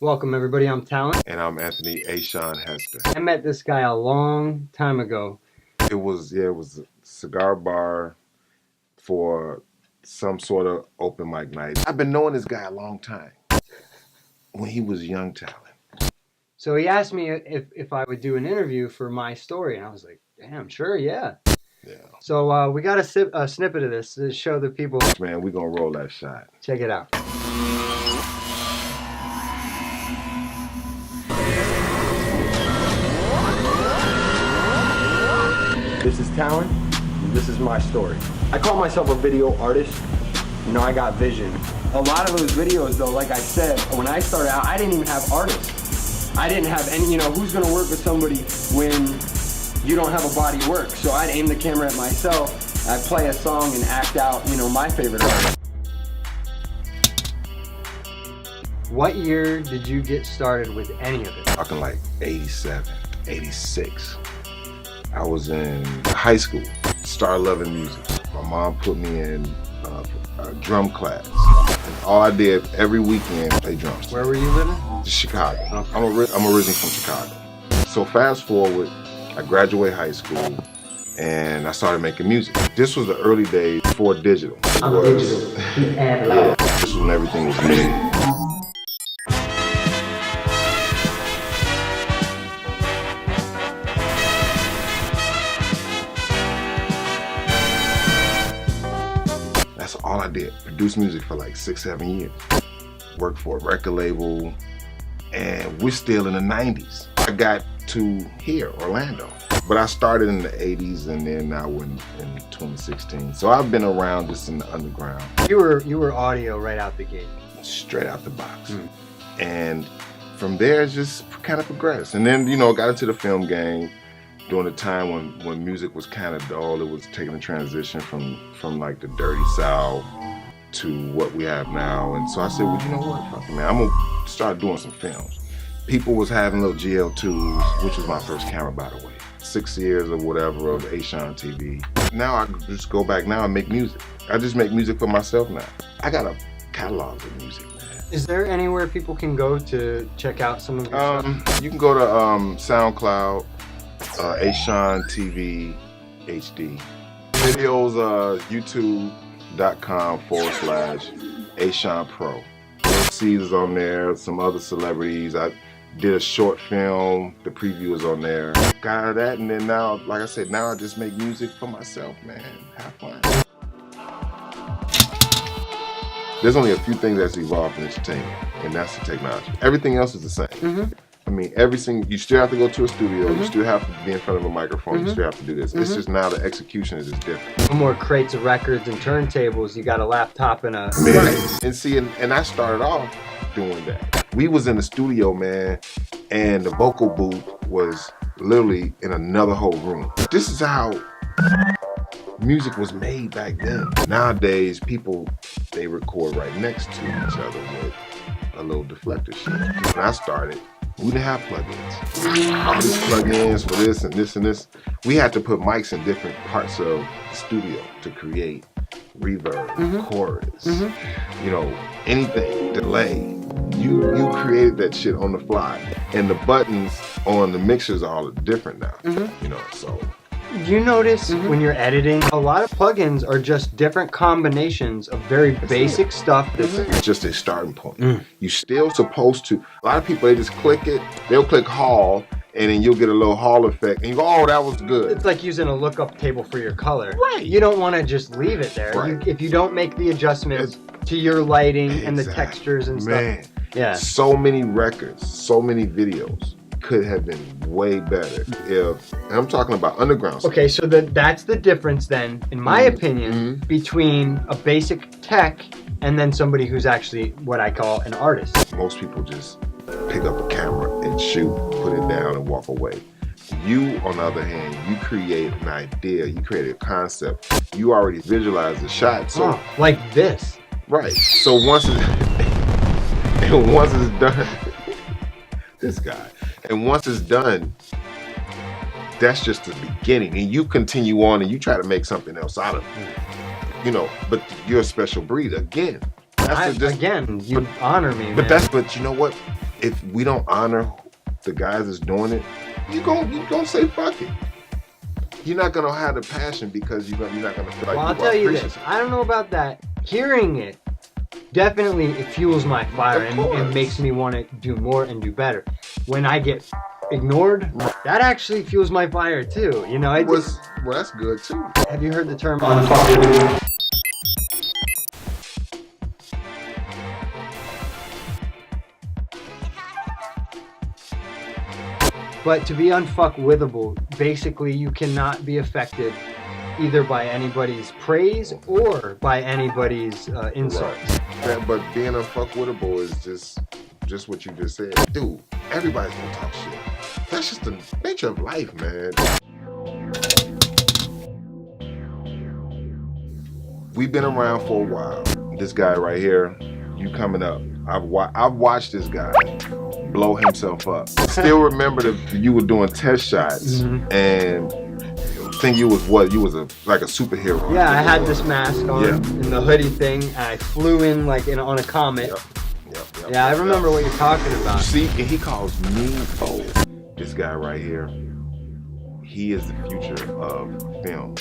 Welcome everybody, I'm Talonted. And I'm Anthony Asean Hester. I met this guy a long time ago. It was a cigar bar for some sort of open mic night. I've been knowing this guy a long time, when he was young Talon. So he asked me if I would do an interview for my story, and I was like, damn, sure, yeah. Yeah. So we got a snippet of this to show the people. Man, we're gonna roll that shot. Check it out. This is Talon, and this is my story. I call myself a video artist. You know, I got vision. A lot of those videos though, like I said, when I started out, I didn't even have artists. I didn't have any, who's gonna work with somebody when you don't have a body of work? So I'd aim the camera at myself, I'd play a song and act out, my favorite artist. What year did you get started with any of it? Talking like 87, 86. I was in high school, started loving music. My mom put me in a drum class. And all I did every weekend, play drums. Where were you living? Chicago. Okay. I'm originally from Chicago. So fast forward, I graduated high school and I started making music. This was the early days before digital. Digital and loud. This was when everything was new. That's all I did. Produced music for like 6-7 years. Worked for a record label, and we're still in the 90s. I got to here, Orlando. But I started in the 80s and then now we're in 2016. So I've been around just in the underground. You were audio right out the gate. Straight out the box. And from there, it just kind of progressed. And then, got into the film game during the time when music was kind of dull. It was taking a transition from like the dirty South to what we have now. And so I said, well, you know what, fuck it, man, I'm gonna start doing some films. People was having little GL2s, which was my first camera, by the way. 6 years or whatever of Asean TV. Now I just go back now and make music. I just make music for myself now. I got a catalog of music, man. Is there anywhere people can go to check out some of your stuff? You can go to SoundCloud, Asean TV HD. Videos, youtube.com/Asean Pro. Seas is on there, some other celebrities. I did a short film, the preview is on there. Got out of that, and then now, like I said, now I just make music for myself, man. Have fun. There's only a few things that's evolved in entertainment, and that's the technology. Everything else is the same. I mean, you still have to go to a studio, you still have to be in front of a microphone, you still have to do this. It's just now the execution is just different. No more crates of records and turntables, you got a laptop and a... Right. And see, and I started off doing that. We was in the studio, man, and the vocal booth was literally in another whole room. This is how music was made back then. Nowadays, people, they record right next to each other with a little deflector shit. When I started, we didn't have plugins. All these plugins for this and this and this. We had to put mics in different parts of the studio to create reverb, chorus, anything, delay. You created that shit on the fly. And the buttons on the mixers are all different now, so. You notice when you're editing, a lot of plugins are just different combinations of very basic stuff. It's just a starting point. You're still supposed to, a lot of people, they just click it, they'll click Hall, and then you'll get a little Hall effect, and you go, oh, that was good. It's like using a lookup table for your color. Right. You don't want to just leave it there. Right. If you don't make the adjustments to your lighting and the textures and stuff. Yeah. So many records, so many videos could have been way better if, and I'm talking about underground stuff. Okay, so that's the difference then, in my opinion, between a basic tech and then somebody who's actually what I call an artist. Most people just pick up a camera and shoot, put it down and walk away. You, on the other hand, you create an idea, you create a concept, you already visualize the shot. So like this. Right. So once it's done, this guy. And once it's done, that's just the beginning. And you continue on and you try to make something else out of it. But you're a special breed again. Again, you honor me, But man. but you know what? if we don't honor the guys that's doing it, you gonna say fuck it. You're not gonna have the passion because you're not gonna feel like. Well, I'll tell you this. I don't know about that. Hearing it, definitely it fuels my fire and makes me want to do more and do better. When I get ignored, that actually fuels my fire too. You know, well, that's good too. Have you heard the term unfuckable? But to be unfuckwithable, basically you cannot be affected either by anybody's praise or by anybody's insults. Right. But being unfuckwittable is just what you just said. Dude, everybody's gonna talk shit. That's just the nature of life, man. We've been around for a while. This guy right here, you coming up. I've watched this guy blow himself up. Still remember that you were doing test shots and I think you was like a superhero. Yeah, I had this mask on and the hoodie thing. And I flew in like on a comet. Yep, I remember what you're talking about. See, and he calls me this guy right here. He is the future of film.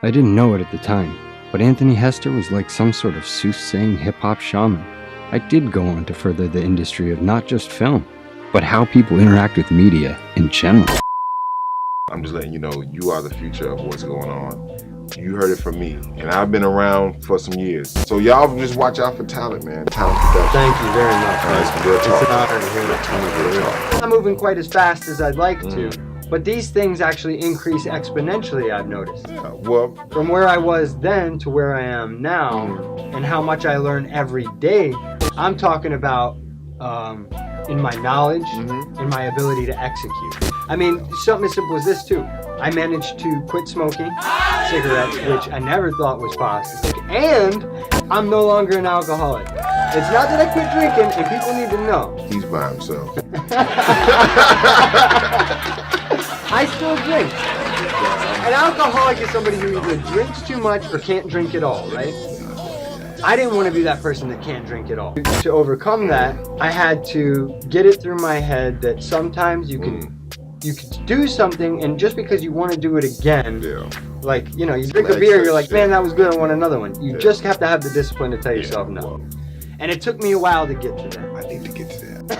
I didn't know it at the time, but Anthony Hester was like some sort of soothsaying hip-hop shaman. I did go on to further the industry of not just film, but how people interact with media in general. I'm just letting you know, you are the future of what's going on. You heard it from me, and I've been around for some years. So y'all just watch out for talent, man. Talent production. Thank you very much. It's real talk. It's an honor to hear that. I'm not moving quite as fast as I'd like to, but these things actually increase exponentially, I've noticed. Yeah, well, from where I was then to where I am now, and how much I learn every day, I'm talking about in my knowledge, in my ability to execute. I mean, something as simple as this too. I managed to quit smoking cigarettes, which I never thought was possible, and I'm no longer an alcoholic. It's not that I quit drinking, and people need to know. He's by himself. I still drink. An alcoholic is somebody who either drinks too much or can't drink at all, right? I didn't want to be that person that can't drink at all. To overcome that, I had to get it through my head that sometimes you can do something, and just because you want to do it again, like, you know, you drink a beer, you're like, man, that was good, I want another one. You just have to have the discipline to tell yourself no. And it took me a while to get to that. I need to get to that.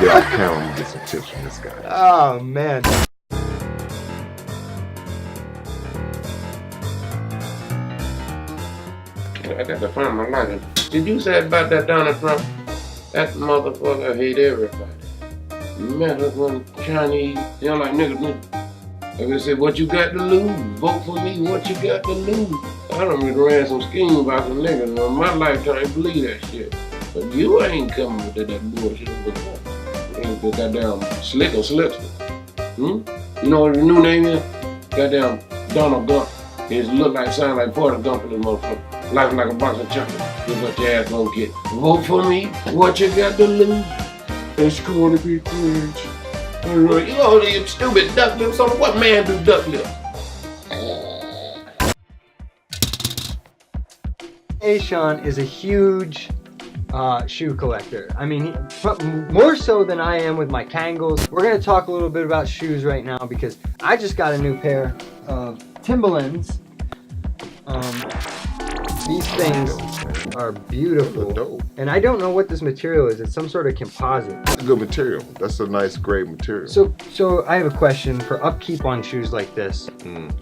Yeah, I can get some tips from this guy. Oh, man. I got to find my lighter. Did you say about that Donald Trump? That motherfucker hate everybody. Mexican, Chinese, they don't like niggas. Like I said, what you got to lose? Vote for me, what you got to lose? I done ran some scheme about some niggas in my lifetime. I believe that shit. But you ain't coming with that bullshit before. You ain't the goddamn Slick or Slipster. You know what the new name is? Goddamn Donald Gump. It look like, sound like Forrest Gump in this motherfucker. Life like a box of chocolate. That's what your ass gonna get. Vote for me, what you got to lose? It's gonna be cringe. You know these stupid duck lips on. What man do duck lips? Asean is a huge shoe collector. I mean, more so than I am with my Kangles. We're gonna talk a little bit about shoes right now because I just got a new pair of Timberlands. These things are beautiful, and I don't know what this material is. It's some sort of composite. It's a good material. That's a nice, great material. So I have a question for upkeep on shoes like this.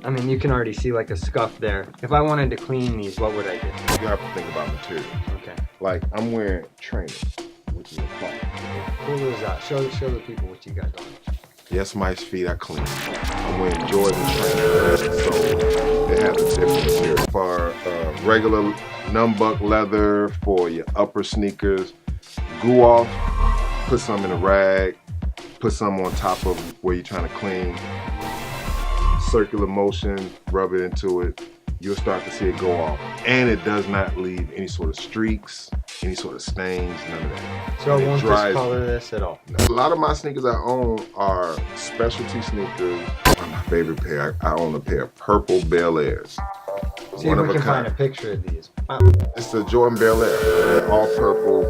I mean, you can already see like a scuff there. If I wanted to clean these, what would I do? You have to think about material. Okay. Like, I'm wearing trainers, which is a cloth. Pull those out. Show the people what you got on. Yes, my feet are clean. I'm wearing Jordan trainers, so they have a different material. For regular numbuck leather, for your upper sneakers, glue off, put some in a rag, put some on top of where you're trying to clean, circular motion, rub it into it, you'll start to see it go off. And it does not leave any sort of streaks, any sort of stains, none of that. So I won't discolor this at all? A lot of my sneakers I own are specialty sneakers. One of my favorite pair, I own a pair of purple Bel Airs. See if we can find a picture of these. It's the Jordan Bel Air, all purple,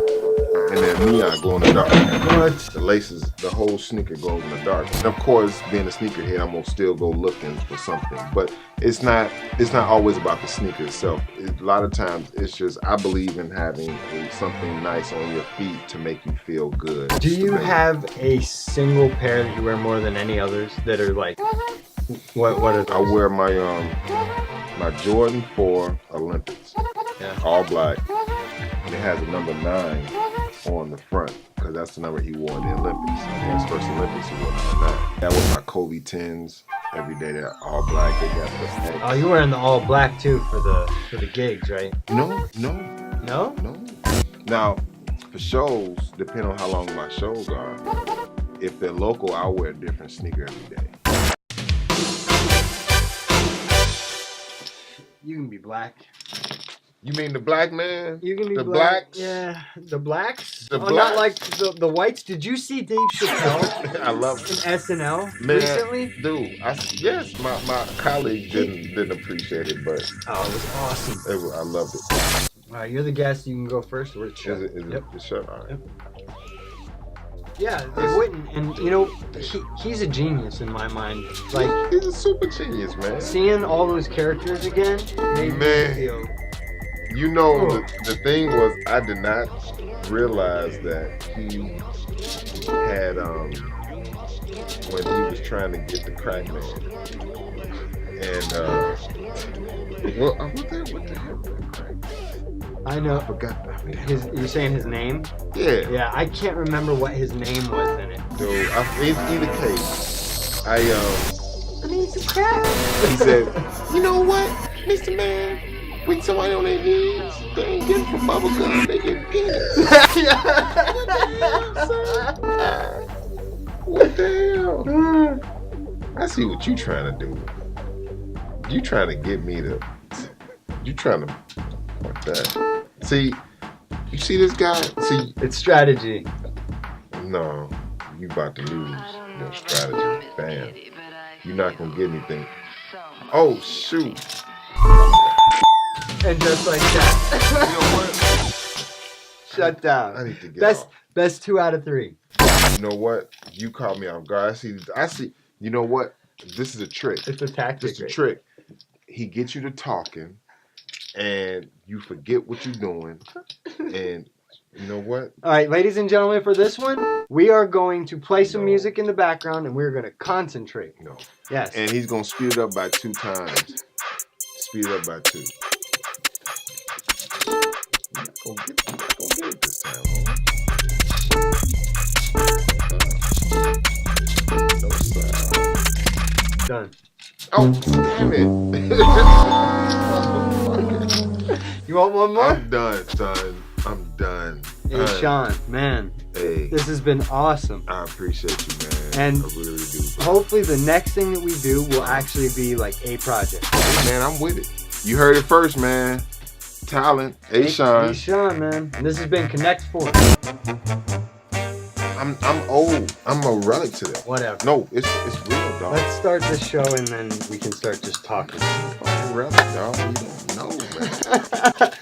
and then neon glow in the dark. What? The laces, the whole sneaker glows in the dark. And of course, being a sneakerhead, I'm gonna still go looking for something. But it's not always about the sneaker itself. A lot of times, it's just I believe in having something nice on your feet to make you feel good. Do you have a single pair that you wear more than any others that are like? What are those? I wear my my Jordan 4 Olympics, Yeah. all black, and it has a number 9 on the front because that's the number he wore in the Olympics. His first Olympics, he wore number 9. That was my Kobe 10s. Every day they're all black. They got the Oh, you're wearing the all black too for the gigs, right? No. No? Now, for shows, depending on how long my shows are, if they're local, I'll wear a different sneaker every day. You can be black. You mean the black man? You can be the black. blacks? Yeah, the blacks. The Not blacks? like the whites. Did you see Dave Chappelle I love in SNL Man, recently? dude. Yes, my colleague didn't appreciate it, but Oh, it was awesome. I loved it. All right, you're the guest. You can go first. We're Is it Yep. the shirt? All right. Yeah, they wouldn't. And you know, he's a genius in my mind. Like He's a super genius, man. seeing all those characters again made me Man. feel. You know, Oh. the thing was, I did not realize that he had, when he was trying to get the crack man. And, well, what the hell was that crack? I know. I forgot. You're saying his name? Yeah. Yeah, I can't remember what his name was in it. Dude, either case, I need some crack. he said, you know what, Mr. Man? When somebody on their knees, they ain't getting for bubble gum, they get peanuts. What the hell? I see what you trying to do. You trying to get me to. You trying to. Fuck that. See, you see this guy? See, It's strategy. no, you about to lose your strategy. Bam. You're not gonna get anything. Oh, shoot. And just like that. You know what? Shut I down. need to get Best off. best 2 out of 3. You know what? You caught me off guard. I see. You know what? This is a trick. It's a tactic. This is a trick. He gets you to talking, and you forget what you're doing. And you know what? All right, ladies and gentlemen, for this one, we are going to play some music in the background, and we're going to concentrate. No. Yes. And he's gonna speed it up by 2 times. Speed it up by 2. You're not gonna get it this time, homie. No sound. Done. Oh, damn it. You want one more? I'm done, son. I'm done. Hey, Sean, man, Hey, this has been awesome. I appreciate you, man. And I really do. hopefully the next thing that we do will actually be like a project. Hey, man, I'm with it. You heard it first, man. Talent, Asean. Hey, Sean, man. And this has been Connect 4. I'm old. I'm a relic to that. Whatever. No, it's real, dog. Let's start this show and then we can start just talking. Fucking relic, dog. You don't know, man.